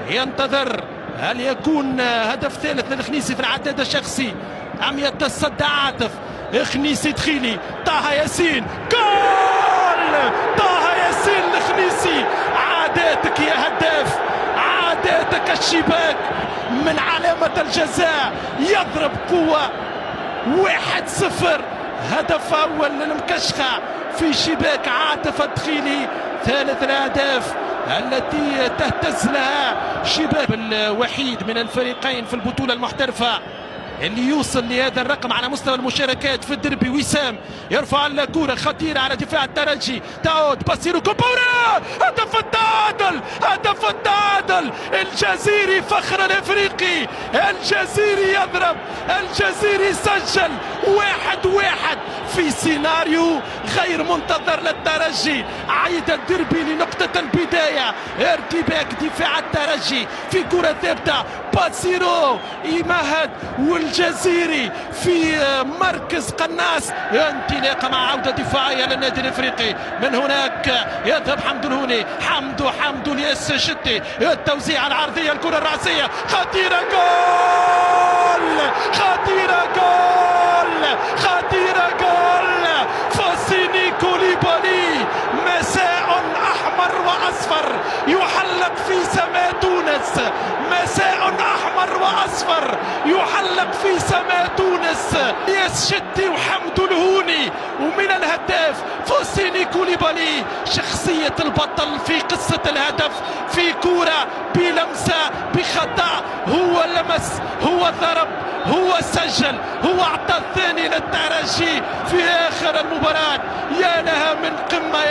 ينتظر هل يكون هدف ثالث للخنيسي في العداد الشخصي أم يتصدى عاطف. خنيسي دخيلي طه ياسين جول. طه ياسين الخنيسي. عاداتك يا هداف، عاداتك الشباك من علامة الجزاء يضرب قوة. 1-0 هدف أول للمكشخة في شباك عاطف الدخيلي. ثالث الأهداف التي تهتز لها شباك الوحيد من الفريقين في البطولة المحترفة اللي يوصل لهذا الرقم على مستوى المشاركات في الدربي. وسام يرفع الكرة خطيرة على دفاع الترجي، تعود باسيرو كوبورا. هدف التعادل، هدف التعادل. الجزيري فخر الافريقي، الجزيري يضرب، الجزيري سجل 1-1 في سيناريو غير منتظر للترجي. عيد الدربي لنقطة البداية، ارتباك دفاع الترجي في كرة ثابتة. باسيرو يمهد والجزيري في مركز قناص، انطلاقه مع عوده دفاعيه للنادي الافريقي. من هناك يذهب حمدو الهوني، حمدو الياس شتي، التوزيع العرضيه، الكره الراسيه خطيره، جول خطيره، جول فوسيني كوليبالي. مساء احمر واصفر يحلق في سماء تونس، مساء احمر واصفر يحلق في سماء تونس. ياس شتي وحمدو الهوني، ومن الهداف فوسيني كوليبالي. شخصية البطل في قصة الهدف، في كرة بلمسة بخطأ، هو لمس، هو ضرب، هو سجل، هو اعطى الثاني للترجي في اخر المباراة. يا لها من قمة.